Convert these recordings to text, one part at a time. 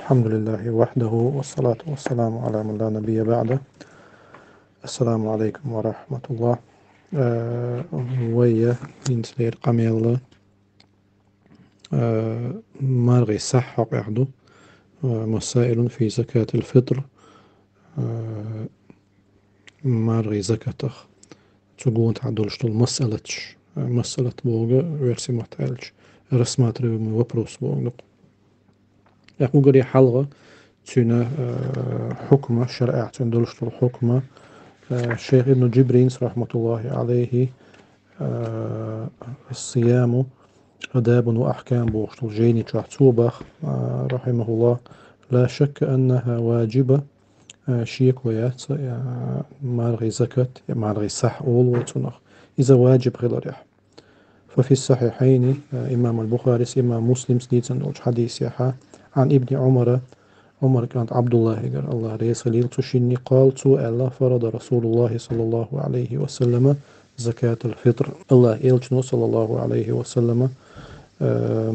الحمد لله وحده والصلاة والسلام على من لا نبي بعده. السلام عليكم ورحمة الله. ويا ينسلير قميل مارغي صح قعدو مسائل في زكاة الفطر. مارغي زكاة تقول تعدلش مسألة بوغا ويرسي محتاج رسمات ريومي وبروس بوغا يقول قري حلغة تينا حكمة شرعية تندلش الحكمة. الشيخ ابن جبرين رحمة الله عليه الصيام آداب وأحكام بوشتل جيني تشوبخ رحمه الله. لا شك أنها واجبة شيك ويات مالغي زكاة مالغي صح أول وتنخ إذا واجب غير. ففي الصحيحين إمام البخاري إمام مسلم سديتن حديث يحا عن ابن عمر كانت عبد الله قال الله ريس ليل تشيني قال الله فرض رسول الله صلى الله عليه وسلم زكاة الفطر. الله إلشنو صلى الله عليه وسلم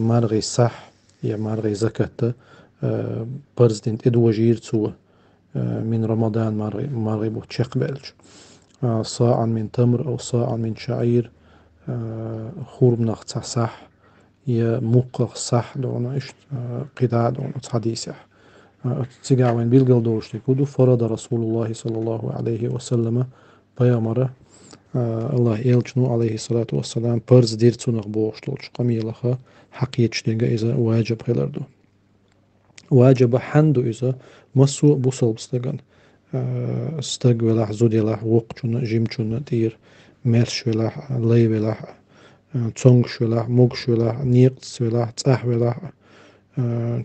مارغي صح يا مارغي زكاة برزدنت إدوجير من رمضان مارغي بوتشق بلش صاعا من تمر أو صاعا من شعير خورب نخت صح يا موقع صح دونا إيش قطع دونا حديث تيجاوين بيلقل دوشتي كودو فرض رسول الله صلى الله عليه وسلم بيامره الله يلجنو عليه الصلاة والسلام برز دير تونغ بوشتلش قميلخا حقيتشتنغ إذا واجب خلردو واجب حندو إذا مسو بوصل بستغن استغ ولاح زودي لاح وقتشون جيمشون تير مرش ولاح لي ولاح تونغش ولاح موغش ولاح نيقتس ولاح تصح ولاح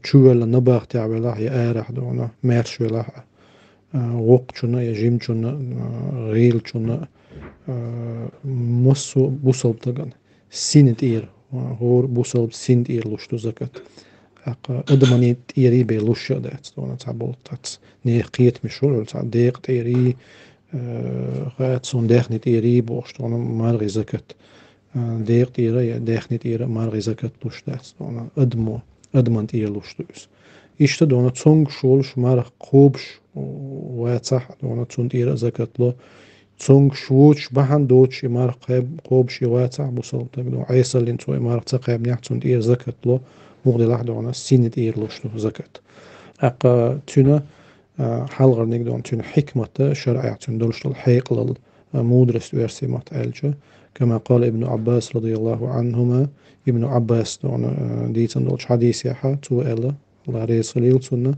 تشوال نباغ تاع ولاح يا آرح دونا مرش ولاح وقتشون يا جيمشون غيلشون مسو بوصل بستغن سينت إير هور بوصل سينت إير لوشتو زكاة أدماني تيري بيلوش دات دونا تعبول تات نيقيت مشول تاع ديق تيري غات سون ديخني تيري بوش دونا مالغي زكاة ديق تيري ديخني تيري مالغي زكاة لوش دات دونا أدمان تير لوش دوس إشتا دونا تونغ شولش مالغ قوبش واتح دونا تون تيري زكاة لو تونغ شوش بحن دوتش مالغ قوبش واتح بوصل تقدو عيسى اللي نتوي مالغ تقيب نيح تون تيري زكاة لو مغدي لحظة سينت إير لوشتو زكاة. أقا تنا حلغر نقدون تنا حكمة شرعية تندلش الحيق للمودرس ويرسيمات ألجا كما قال ابن عباس رضي الله عنهما. ابن عباس دون دي تندلش حديث يحا تو ألا الله ريس ليل تنا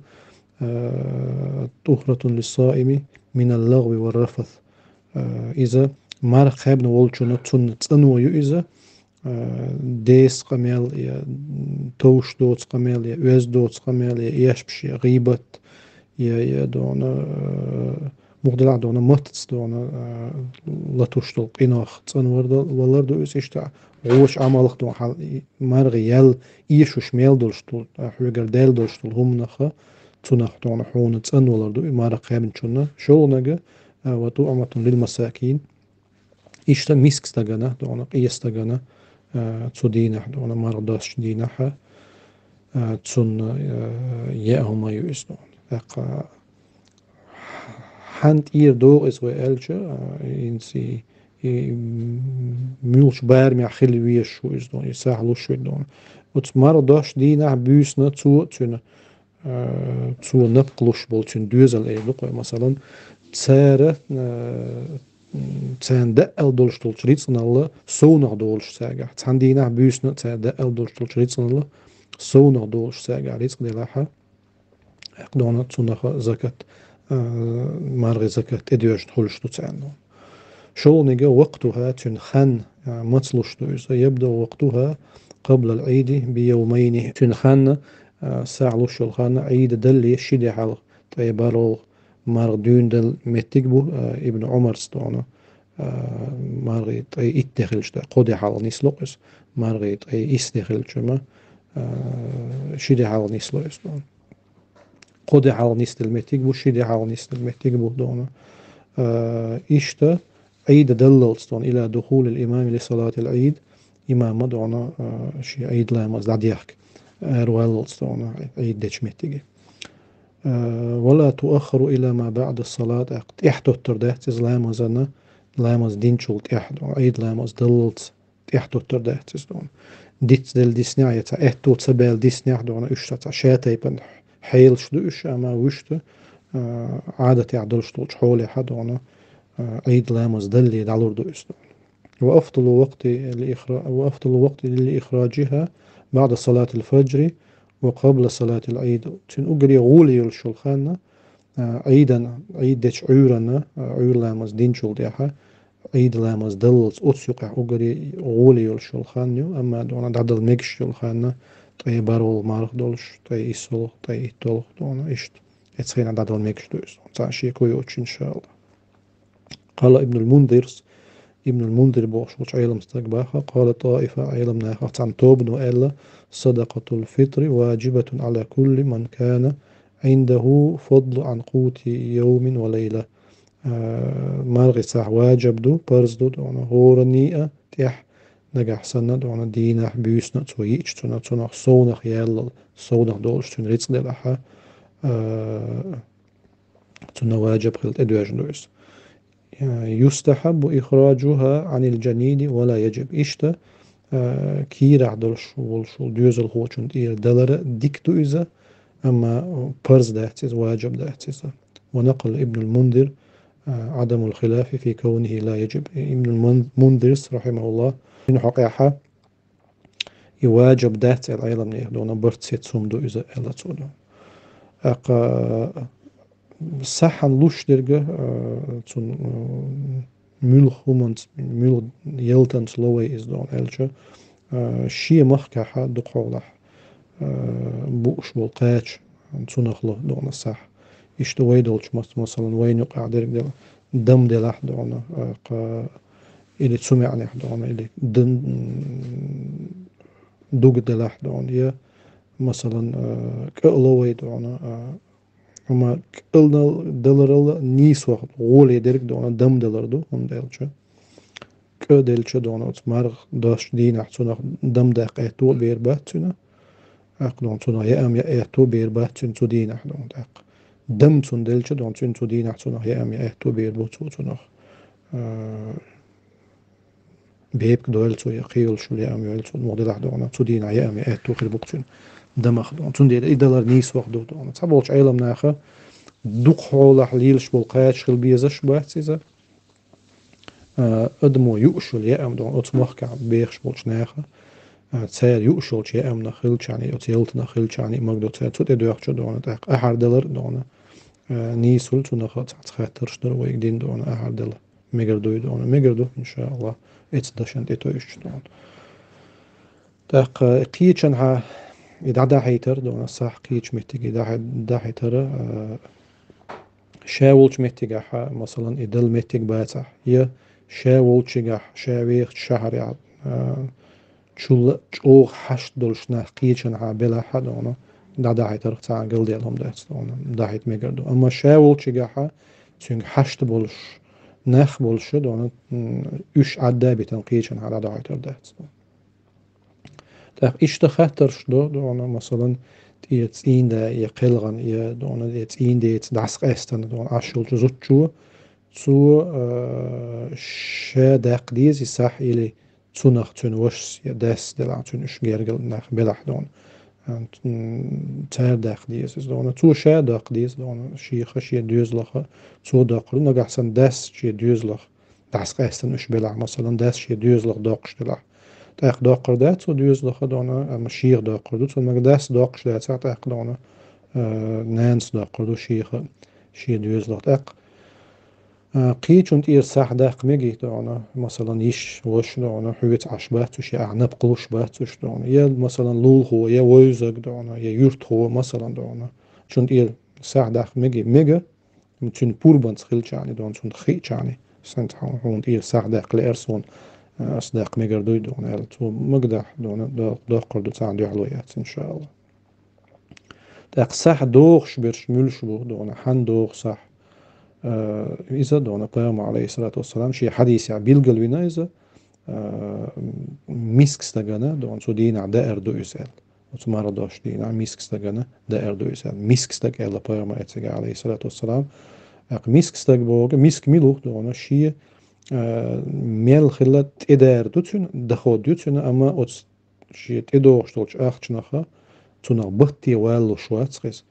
طهرة للصائم من اللغو والرفث. إذا مار خابن والجنة تنا تنو إذا ديس قميل يا توش دوتس قميل يا ويز دوتس قميل يا يشبش يا غيبت يا دونا مغدلع دونا متس دونا لا تشتل قناخ تنورد والله دو إشتع غوش عملخ دون حال مرغي يل إيشوش ميل دولشتل حوجر ديل دولشتل هم نخا تنخ دونا حون تنولر دو مرغ قابن شنا شو نجا وطعمة للمساكين إشتا ميسك تجنا دونا قيس تجنا تودينح دونا مرضاش دينحا تون يأهما يؤسدون أقا حنت إير دو إسوي ألجا إنسي ميلش بار مع خلي ويش شو إسدون يساعلو شو إسدون وت مرضاش دينح بيسنا تون نبقلوش بولتون دوزل إيدوك مثلا تسارة تسان دقل دولشتل شريطنا الله سونغ دولش ساقع تسان دينا بيسنا تسان دقل دولشتل شريطنا الله سونغ دولش ساقع ريسق دي لاحا اقدونا تسونغ زكاة مارغي زكاة اديوش تخلشتو تسانو شو نيجا وقتها تنخن مطلشتو يبدأ وقتها قبل العيد بيومين تنخن ساعلو شلخان عيد دلي شدي حال طيبارو مارغدون دل متجبو ابن عمر ستونا مارغيت أي إتدخلش ده قدي حال نسلوقس مارغيت أي إستدخلش ما شدي حال نسلوقس دون قدي حال نستل متجبو شدي حال نستل متجبو دونا إشتا عيد دللستون إلى دخول الإمام لصلاة العيد إمام دونا شي عيد لا مزداديك روالستون عيد دش متجي ولا تؤخر إلى ما بعد الصلاة تحتو التردهتز لامزنا لامز دينشول تحدو عيد لامز دلت تحتو التردهتز دون ديت دل ديسنيا احتو تسبال ديسنيا دون اشتا شاتي بن حيل شدو اش اما وشتو عادة يعدلشتو حولي حدونا عيد لامز دلي دالور دو استو وأفضل وقت لإخراجها بعد صلاة الفجر وقبل صلاة العيد تن أجري غولي الشلخانة عيد دش عورنا عور لامز دين شل ديها عيد لامز دلز أتسيق أجري غولي الشلخانة أما دونا دعدل ميكش شلخانة تاي بارول مارخ دولش تاي إسول تاي إتول دونا إشت اتسخينا دعدل ميكش دوش تاشي كويوش إن شاء الله. قال ابن المنذر بوش عيلم استقباها قال طائفة عيلم ناخت عن توبن وإلا صدقة الفطر واجبة على كل من كان عنده فضل عن قوت يوم وليلة مالغي صح واجب دو برز دو دون غورنيئة تيح نجح سنة دون دينح بيسنة تويتش تنا صونخ يلا صونخ دولش تن ريتس دلحة تنا واجب خلت ادواج دويس يستحب إخراجها عن الجنين ولا يجب إشتا كيرع دلش والشو ديوزل خوشن إير دلر ديكتو إذا أما برز دهتز واجب دهتز. ونقل ابن المنذر عدم الخلاف في كونه لا يجب. ابن المنذر رحمه الله إنه حقيقة يواجب دهت العيلة من يهدون برتسيت سومدو إذا ألا تسودو صحن لوش درجة تون مول خومنت مول يلتنت لوي إز دون إلجا شيء مخكحة دقولح بوش والقاتش تونخله دون الصح يشتوي دولش مثلا وين يقع درجة دم دلح دون إلي تسمع نح دون إلي دن دوق دلح دون يا مثلا كألوي دون أما كلنا دلرل نيس وقت غولي درك دونا دم دلردو هم دلچه كدلچه دونا مرغ داش دين احسن دم دق احتو بير باتنا اقدون تنا يا ام يا احتو بير باتن تو دين احدون دق دم تون دلچه دون تون تو دين احسن يا ام يا احتو بير بوتو تنا بيبك دولتو يقيل شو يا ام يلتو مودل احدون تو دين يا ام يا احتو خير بوكتن دم اخدون تون دي دلر نيس وقت دونا تبولش علم ناخه دوق حولح ليلش بالقاش خل بيزش باتزا ادمو يؤشل يا ام دون اتمخ كع بيخش بولش ناخه تسير يؤشل يا ام نخل يعني اتيلت نخل يعني مقدو تسير تود ادوخ دون دق احر دلر دون نيسول تو نخات خاطرش در ويك دين دون احر دل ميغردو ان شاء الله اتدشن اتويش دون دق قيچن ها إذا حيتر دون صح قيچ متي إذا حيتر شاولش متجح مثلا إدل متج باتح يا شاولش جح شاويخ شهر يعد شول أوغ حشد دلش نحقيشن عبلا حدونا دا حيتر تعقل ديالهم داستونا دا حيت ميقردو أما شاولش جح تنج حشد بولش نخ بولش دونا إش عدا بتنقيشن على دا حيتر داستونا تاق إش تخاطرش دونا مثلا jetzt in der ihr Kellern ihr don jetzt in der jetzt das Essen don ashul zutchu zu شادق ديز يصح إلي تنخ تنوش يدس دلع تنش جرجل نخ بلح دون تردق ديز دون تو شادق ديز دون شيخ شي دوزلخ تو دق نجح سن دس شي دوزلخ دس قيستن مش بلع مثلا دس شي دوزلخ دقش دلع تاق داقر دات و دوزلخ دون اما شيخ داقر دو تو مگ دس دقش دات تاق دون نانس داقر دو شيخ شي دوزلخ تاق قيش und ihr صح داق ميجي دون مثلا يش وش دون حويت عشبات وش أعنب قلوش بات وش دون يا مثلا لول هو يا ويزق دون يا يرت هو مثلا دون چون ihr صح داق ميجي تون بوربانس خيل يعني دون تون خي يعني سنت هون ihr صح داق لإرسون أصدق ميجر دوي دون تو مقدح دون داقر دو تاع علويات إن شاء الله داق صح دوغش برش ملشبو دون حن دوغ صح إذا دون قيام عليه الصلاة والسلام شي حديث بيلقل وينا إذا مسك استغانا دون سو دين دائر دو يسأل وتمارا دوشتي نعم ميسكستغنا دا اردويس ميسكستغ الا بيرما اتسغا عليه الصلاة والسلام اق ميسكستغ بوغ ميسك ميلوخ دونا شي ميل خلت ادار دوتسن دخو دوتسن اما اوتس شي تدوشتولش اخچنخا تونغ بطي والو شواتسخيس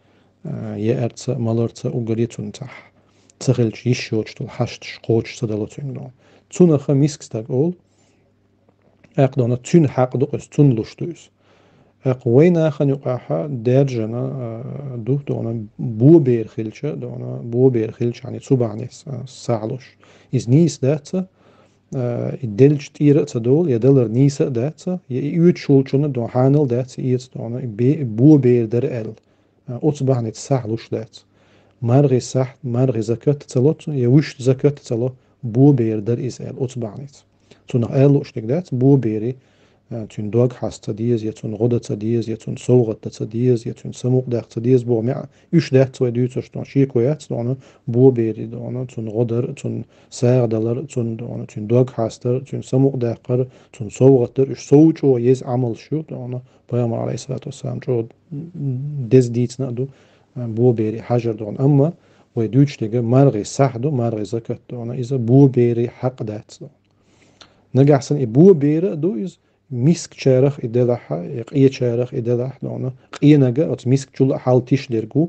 يأرتس مالرتس وغريتون تح تخلش يشوش تول حشت شقوش صدالوتين دون تونخا ميسكستغ اول اق دونا تون حق دوقس تون لوشتوس اق وينا خن يقاحا درجنا دوه دونا بو بير خلشة دونا بو بير خلش يعني تسوبعنيس ساعلوش إز نيس داتsa الدلج تيرا تدول يدلر نيسا داتsa يؤيد شولشنا دون حانل داتsa إيز دونا بو بير در ال أتصبحني تساعلوش داتsa مرغي صح مرغي زكاة تلوت يوش زكاة تلو بو بير در إز ال أتصبحني تونه ألوش تقدات بو بيري تون دوغ حاست ديز يتون غدة ديز يتون سوغة ديز يتون سموق داخت ديز بو مع يش داخت سوى ديوتش دون شيكويات دون بو بيري دون تون غدر تون ساغ دلر تون دون تون دوغ حاستر تون سموق داخر تون سوغة اش سوچو يز عمل شو دون بيامر عليه الصلاة والسلام شو ديز ديتس نقدو بو بيري حجر دون أما ويدوش تيجا مرغي سحدو مرغي زكاة دون إذا بو بيري حق دات دون نجح سن بو بيري دو إز ميسك شارخ إدلحة قية شارخ إدلح دونا قية نجا أت ميسك جل حال تيش درجو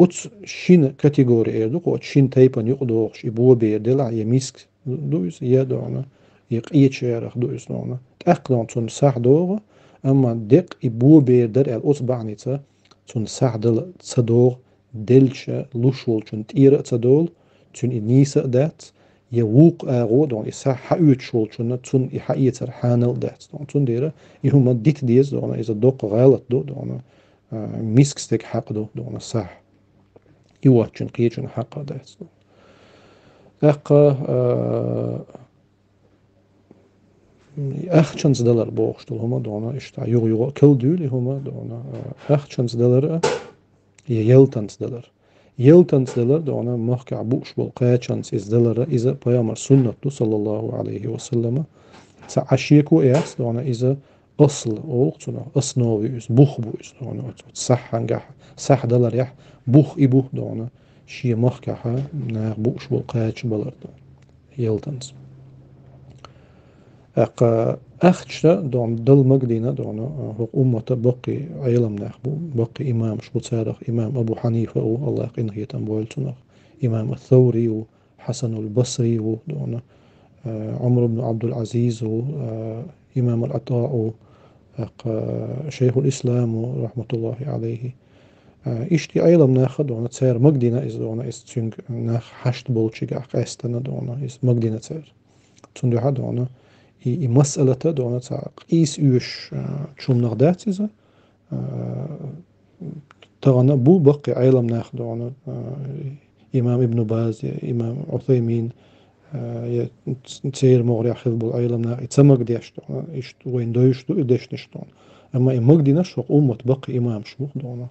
أت شين كاتيجوري إردو أت شين تايبان يقدوش يبو بير دلع يميسك دويس يا دونا يقية شارخ دويس دونا تأقلم تون صح دوغ أما دق يبو بير در الأت بعنيتا تون صح دل تصدوغ دلش لوشول تون تيرا تصدول تون إنيسا دات يوق أغو دون إسا حقيت شول شونا تون إحقيتر حانل دات دون تون ديرا يهما ديت ديز دون إذا دوق غالط دون ميسكستك حق دون صح يواتشن قيتشن حق دات دون أقا أخشنز دلار بوغشتل هما دون إشتا يغ كل دول هما دون أخشنز دلار يلتنز دلار يلتنز دلار دونا محكع بوش بالقاچنز إز دلار إذا بيامر سنة صلى الله عليه وسلم سعشيكو إياس دونا إذا أصل أوقتنا أصنوي إز بوخ بو إز دونا صح هنجح صح دلار يح بوخ إبوه دونا شي محكع ناغ بوش بالقاچ بلار دون يلتنز أخشتا دون دل مقدينة دون هو أمة بقي علم نخبو بقي إمام شبو تاريخ إمام أبو حنيفة الله يقينه يتنبويلتنا إمام الثوري وحسن البصري دون عمر بن عبد العزيز إمام العطاء شيخ الإسلام رحمة الله عليه إشتي علم ناخد دون تسير مقدينة إز دون إز تنك ناخ حشت بولشيق أستنا دون إز مقدينة تسير تندو دون مسألة دون قيس يوش شوم نغدات إذا تغنى بو بقي علم ناخد دون إمام ابن باز إمام عثيمين تسير مغري أخذ بالعلم ناخد يتسمق ديش دون إشت وين دويش دو إدش نشتون أما إمق دي نشوق أمة بقي إمام شبوخ دون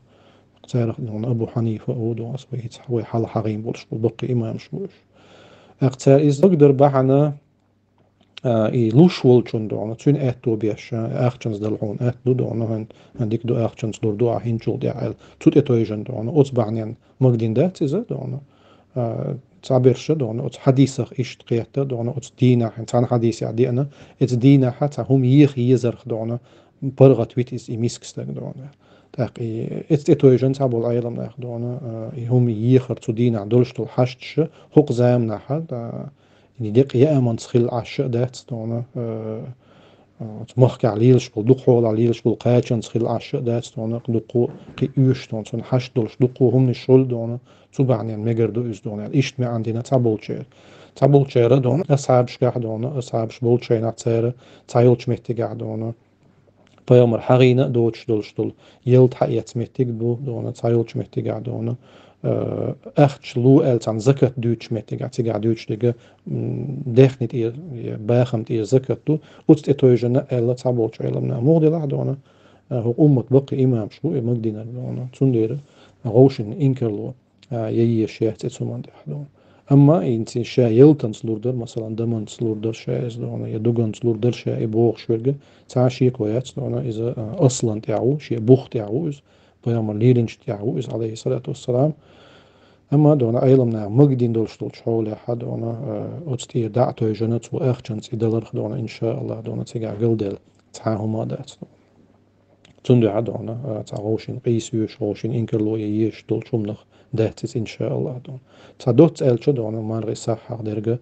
تسير دون أبو حنيفة أو دون أصبح يتحوي حال حغيم بولش بقي إمام شبوش أقتار إذا أقدر بحنا إي لوش ولشون دونا تون أتو بيش أخشنز دلعون أتو دونا هنديك دو أخشنز دور دو أحين جول دي عيل توت أتو يجن دونا أتبعنين مقدين دات إذا دونا تعبيرش دونا أت حديثة إيش تقيته دونا أت دينا إنسان حديث يعني أنا أت دينا حتى هم يزرخ دونا برغة ويت إز إميسكستك دونا تاقي أتو يجن تعبول عيلم ناخ دونا هم يخر تو دينا دولش تو حشتش حق زام نحد يعني ديق يأمن تخيل عشاء دات دونا تمخك عليلش بالدق حول عليلش بالقاچن تخيل عشاء دات دونا دقو قي يوش دون تون حش دولش دقو هم نشول دونا تبعني مجر دو إز دونا إيش ما عندنا تابول شير دونا أصحابش قاعد دونا أصحابش بول شيء نعتير تايلش مهتي قاعد دونا بيامر حغينا دوتش دولش دول يلت حقيت مهتي دونا تايلش مهتي قاعد دونا أخش لو ألتان زكاة دوتش متى قاعد دوتش دقة دخنت إير باخمت إير زكاة دو وتت إتوجنا ألا تعبولش علمنا مغدي لحدونا هو أمة بقي إمام شو مقدينا دونا تندير غوشن إنكرلو يي شيء تسمون دحدون أما إنتي شا يلتن سلوردر مثلا دمن سلوردر شا إذا أنا يدوغن سلوردر شا إبوغ شويرجة تعشي كويات أنا إذا أصلا تعو شيء بوخ تعوز بيام ليرنج تعوز عليه الصلاة والسلام أما دون أيلم نعم مجدين دول شتول شحول حد أنا أتستي دعتو جنت وأخشنت إدلر دون إن شاء الله دون تيجا قلدل تعاهما دات تندو عد أنا تعوشين قيس يوش غوشين إنكر لو ييش دول شمنخ داتس إن شاء الله دون تعدوت ألشو دون ما رغي صح درجة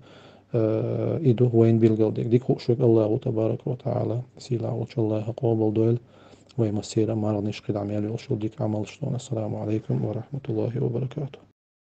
إيدو وين بيلقل ديك خوشك الله تبارك وتعالى سيلا وش الله قابل دول ويمسيرا ما رغنيش قد عميالي وشو ديك عمل شلون. السلام عليكم ورحمة الله وبركاته.